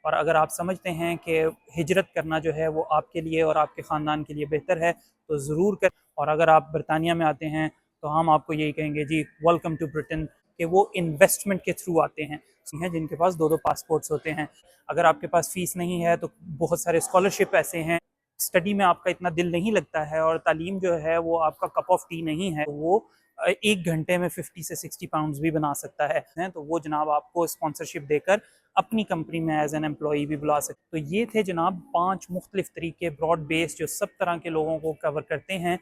और अगर आप समझते हैं कि हिजरत करना जो है वो आपके लिए और आपके ख़ानदान के लिए बेहतर है तो ज़रूर कर। और अगर आप बरतानिया में आते हैं तो हम आपको यही कहेंगे जी, वेलकम टू ब्रिटेन, कि वो इन्वेस्टमेंट के थ्रू आते हैं जिनके पास दो दो पासपोर्ट्स होते हैं। अगर आपके पास फ़ीस नहीं है तो बहुत सारे स्कॉलरशिप ऐसे हैं, स्टडी में आपका इतना दिल नहीं लगता है और तालीम जो है वो आपका कप ऑफ टी नहीं है, तो वो 1 घंटे में 50 से 60 पाउंड भी बना सकता है, तो वो जनाब आपको स्पॉन्सरशिप देकर अपनी कंपनी में एज एन एम्प्लॉई भी बुला सकते। तो ये थे जनाब 5 मुख्तलिफ तरीके ब्रॉड बेस्ड जो सब तरह के लोगों को कवर करते हैं।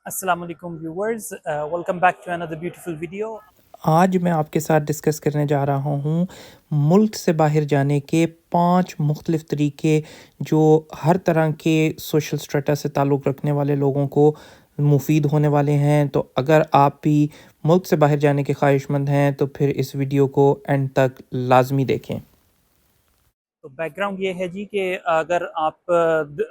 अस्सलाम वालेकुम viewers, welcome back to another beautiful video. आज मैं आपके साथ डिस्कस करने जा रहा हूँ मुल्क से बाहर जाने के 5 मुख्तलिफ तरीके जो हर तरह के सोशल स्टेटस से ताल्लुक़ रखने वाले लोगों को मुफ़ीद होने वाले हैं। तो अगर आप भी मुल्क से बाहर जाने के ख़्वाहिशमंद हैं तो फिर इस वीडियो को एंड तक लाज़मी देखें। तो बैकग्राउंड ये है जी कि अगर आप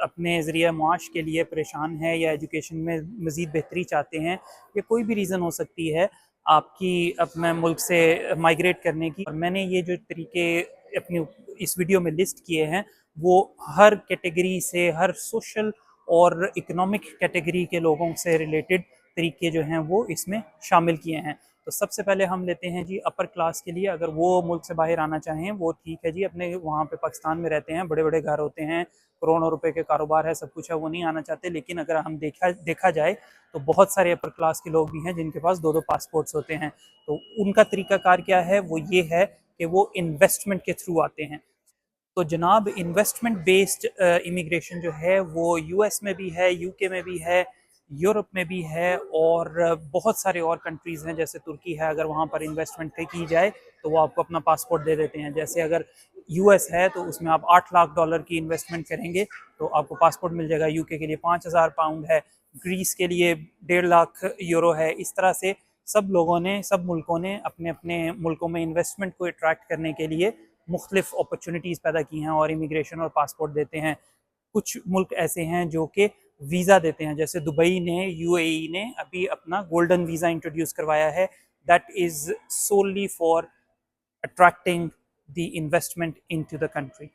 अपने ज़रिए माश के लिए परेशान हैं या एजुकेशन में मज़ीद बेहतरी चाहते हैं या कोई भी रीज़न हो सकती है आपकी अपने मुल्क से माइग्रेट करने की, और मैंने ये जो तरीके अपनी इस वीडियो में लिस्ट किए हैं वो हर कैटेगरी से, हर सोशल और इकोनॉमिक कैटेगरी के लोगों से रिलेटेड तरीके जो हैं वो इसमें शामिल किए हैं। तो सबसे पहले हम लेते हैं जी अपर क्लास के लिए, अगर वो मुल्क से बाहर आना चाहें वो ठीक है जी, अपने वहाँ पे पाकिस्तान में रहते हैं, बड़े बड़े घर होते हैं, करोड़ों रुपए के कारोबार है, सब कुछ है, वो नहीं आना चाहते। लेकिन अगर हम देखा जाए तो बहुत सारे अपर क्लास के लोग भी हैं जिनके पास दो दो पासपोर्ट्स होते हैं। तो उनका तरीकाकार क्या है, वो ये है कि वो इन्वेस्टमेंट के थ्रू आते हैं। तो जनाब इन्वेस्टमेंट बेस्ड इमिग्रेशन जो है वो यूएस में भी है, यूके में भी है, यूरोप में भी है, और बहुत सारे और कंट्रीज़ हैं जैसे तुर्की है। अगर वहाँ पर इन्वेस्टमेंट की जाए तो वो आपको अपना पासपोर्ट दे देते हैं। जैसे अगर यूएस है तो उसमें आप $8 लाख की इन्वेस्टमेंट करेंगे तो आपको पासपोर्ट मिल जाएगा। यूके के लिए 5,000 पाउंड है, ग्रीस के लिए 1.5 लाख यूरो है। इस तरह से सब लोगों ने, सब मुल्कों ने अपने अपने मुल्कों में इन्वेस्टमेंट को अट्रैक्ट करने के लिए मुख्तलिफ अपॉर्चुनिटीज़ पैदा की हैं और इमिग्रेशन और पासपोर्ट देते हैं। कुछ मुल्क ऐसे हैं जो कि वीज़ा देते हैं, जैसे दुबई ने, यूएई ने अभी अपना गोल्डन वीज़ा इंट्रोड्यूस करवाया है, that is solely for attracting the investment into the country.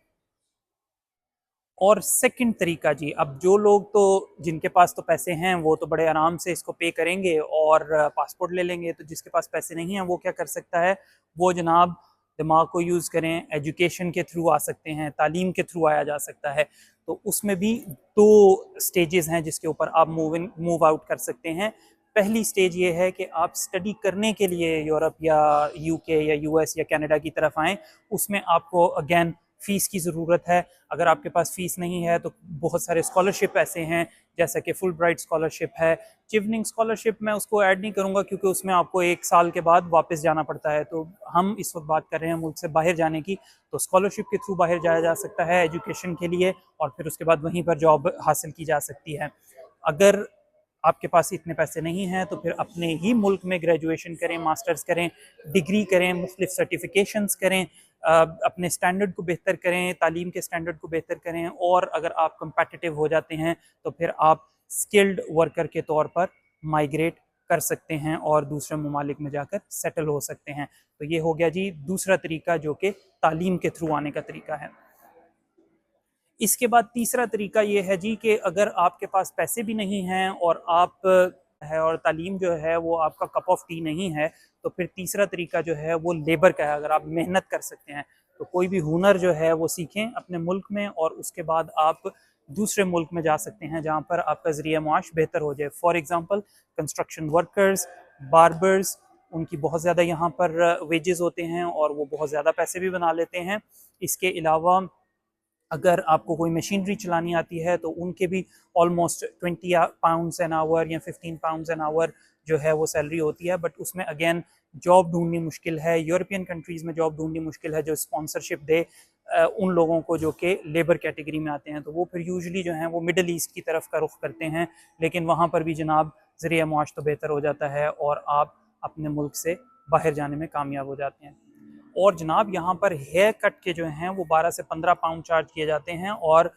और सेकंड तरीका जी, अब जो लोग तो जिनके पास तो पैसे हैं वो तो बड़े आराम से इसको पे करेंगे और पासपोर्ट ले लेंगे। तो जिसके पास पैसे नहीं हैं वो क्या कर सकता है, वो जनाब दिमाग को यूज़ करें, एजुकेशन के थ्रू आ सकते हैं, तालीम के थ्रू आया जा सकता है। तो उसमें भी दो स्टेजेस हैं जिसके ऊपर आप मूव आउट कर सकते हैं। पहली स्टेज ये है कि आप स्टडी करने के लिए यूरोप या यूके या यूएस या कनाडा की तरफ आएँ। उसमें आपको अगेन फ़ीस की ज़रूरत है। अगर आपके पास फ़ीस नहीं है तो बहुत सारे स्कॉलरशिप ऐसे हैं, जैसा कि फुल ब्राइट स्कॉलरशिप है, चिवनिंग स्कॉलरशिप मैं उसको ऐड नहीं करूँगा क्योंकि उसमें आपको 1 साल के बाद वापस जाना पड़ता है। तो हम इस वक्त बात कर रहे हैं मुल्क से बाहर जाने की। तो स्कॉलरशिप के थ्रू बाहर जाया जा सकता है एजुकेशन के लिए, और फिर उसके बाद वहीं पर जॉब हासिल की जा सकती है। अगर आपके पास इतने पैसे नहीं हैं तो फिर अपने ही मुल्क में ग्रेजुएशन करें, मास्टर्स करें, डिग्री करें, मुख्तलिफ सर्टिफिकेशंस करें, अपने स्टैंडर्ड को बेहतर करें, तालीम के स्टैंडर्ड को बेहतर करें, और अगर आप कम्पेटिटिव हो जाते हैं तो फिर आप स्किल्ड वर्कर के तौर पर माइग्रेट कर सकते हैं और दूसरे ममालिक में जाकर सेटल हो सकते हैं। तो ये हो गया जी दूसरा तरीका जो कि तालीम के थ्रू आने का तरीका है। इसके बाद तीसरा तरीका ये है जी कि अगर आपके पास पैसे भी नहीं हैं और आप है और तालीम जो है वो आपका कप ऑफ टी नहीं है, तो फिर तीसरा तरीका जो है वो लेबर का है। अगर आप मेहनत कर सकते हैं तो कोई भी हुनर जो है वो सीखें अपने मुल्क में, और उसके बाद आप दूसरे मुल्क में जा सकते हैं जहाँ पर आपका ज़रिया माश बेहतर हो जाए। For example construction workers, barbers, उनकी बहुत ज़्यादा यहाँ पर वेजेस होते हैं और वो बहुत ज़्यादा पैसे भी बना लेते हैं। इसके अलावा अगर आपको कोई मशीनरी चलानी आती है तो उनके भी ऑलमोस्ट 20 पाउंड्स एन आवर या 15 पाउंड्स एन आवर जो है वो सैलरी होती है। बट उसमें अगेन जॉब ढूंढनी मुश्किल है, यूरोपियन कंट्रीज़ में जॉब ढूंढनी मुश्किल है जो स्पॉन्सरशिप दे उन लोगों को जो कि लेबर कैटेगरी में आते हैं। तो वो फिर यूजुअली जो हैं वो मिडल ईस्ट की तरफ का रुख करते हैं, लेकिन वहाँ पर भी जनाब ज़रिया मुआश तो बेहतर हो जाता है और आप अपने मुल्क से बाहर जाने में कामयाब हो जाते हैं। और जनाब यहाँ पर हेयर कट के जो हैं वो 12 से 15 पाउंड चार्ज किए जाते हैं, और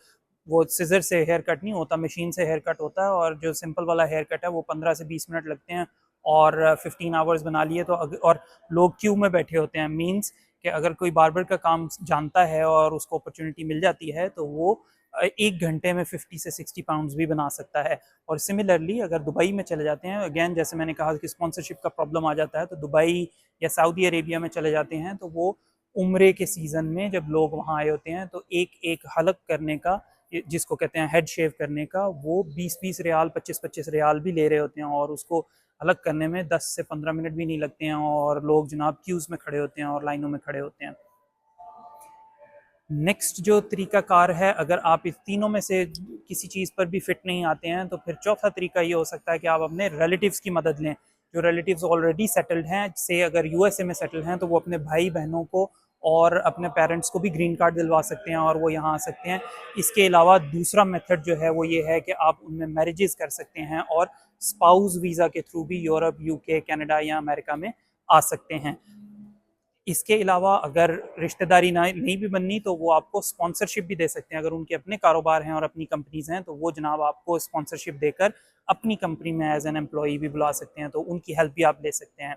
वो सिजर से हेयर कट नहीं होता, मशीन से हेयर कट होता है, और जो सिंपल वाला हेयर कट है वो 15 से 20 मिनट लगते हैं और 15 आवर्स बना लिए। तो और लोग क्यू में बैठे होते हैं, मीन्स कि अगर कोई बार्बर का काम जानता है और उसको अपॉर्चुनिटी मिल जाती है तो वो 1 घंटे में 50 से 60 पाउंड्स भी बना सकता है। और सिमिलरली अगर दुबई में चले जाते हैं, अगेन जैसे मैंने कहा कि स्पॉन्सरशिप का प्रॉब्लम आ जाता है, तो दुबई या सऊदी अरेबिया में चले जाते हैं तो वो उम्रे के सीज़न में जब लोग वहाँ आए होते हैं तो एक हलक करने का, जिसको कहते हैं हेड शेव करने का, वो 20-20 रियाल 25-25 रियाल भी ले रहे होते हैं और उसको अलग करने में 10 से 15 मिनट भी नहीं लगते हैं और लोग जनाब क्यूज़ में खड़े होते हैं और लाइनों में खड़े होते हैं। नेक्स्ट जो तरीकाकार है, अगर आप इस तीनों में से किसी चीज़ पर भी फिट नहीं आते हैं तो फिर चौथा तरीका ये हो सकता है कि आप अपने रिलेटिव्स की मदद लें। जो रिलेटिव्स ऑलरेडी सेटल्ड हैं, से अगर यूएसए में सेटल हैं, तो वो अपने भाई बहनों को और अपने पेरेंट्स को भी ग्रीन कार्ड दिलवा सकते हैं और वो यहाँ आ सकते हैं। इसके अलावा दूसरा मेथड जो है वो ये है कि आप उनमें मैरिजेस कर सकते हैं और स्पाउस वीज़ा के थ्रू भी यूरोप, यूके, कनाडा या अमेरिका में आ सकते हैं। इसके अलावा अगर रिश्तेदारी नहीं भी बननी तो वो आपको स्पॉन्सरशिप भी दे सकते हैं। अगर उनके अपने कारोबार हैं और अपनी कंपनीज हैं तो वो जनाब आपको स्पॉन्सरशिप देकर अपनी कंपनी में एज एन एम्प्लॉई भी बुला सकते हैं, तो उनकी हेल्प भी आप ले सकते हैं।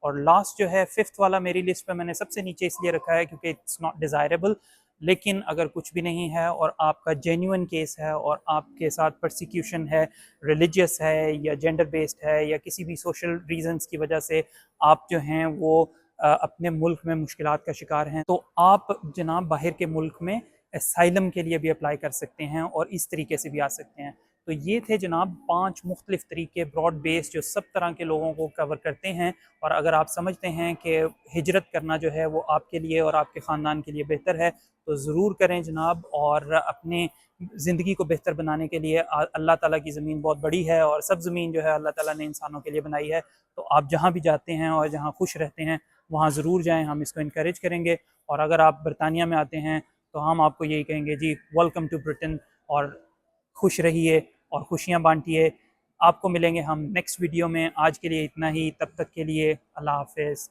और लास्ट जो है, फिफ्थ वाला मेरी लिस्ट पे मैंने सबसे नीचे इसलिए रखा है क्योंकि इट्स नॉट डिज़ायरेबल, लेकिन अगर कुछ भी नहीं है और आपका जेन्युइन केस है और आपके साथ परसिक्यूशन है, रिलीजियस है या जेंडर बेस्ड है या किसी भी सोशल रीजंस की वजह से आप जो हैं वो अपने मुल्क में मुश्किलात का शिकार हैं, तो आप जनाब बाहर के मुल्क में असाइलम के लिए भी अप्लाई कर सकते हैं और इस तरीके से भी आ सकते हैं। तो ये थे जनाब 5 मुख्तलिफ तरीके ब्रॉड बेस जो सब तरह के लोगों को कवर करते हैं। और अगर आप समझते हैं कि हिजरत करना जो है वो आपके लिए और आपके ख़ानदान के लिए बेहतर है तो ज़रूर करें जनाब। और अपने ज़िंदगी को बेहतर बनाने के लिए अल्लाह ताला की ज़मीन बहुत बड़ी है और सब ज़मीन जो है अल्लाह ताला ने इंसानों के लिए बनाई है। तो आप जहाँ भी जाते हैं और जहाँ खुश रहते हैं वहाँ ज़रूर जाएँ, हम इसको इनकरेज करेंगे। और अगर आप बरतानिया में आते हैं तो हम आपको यही कहेंगे जी, वेलकम टू ब्रिटेन, और खुश रहिए और खुशियाँ बांटिए। आपको मिलेंगे हम नेक्स्ट वीडियो में। आज के लिए इतना ही, तब तक के लिए अल्लाह हाफ़िज़।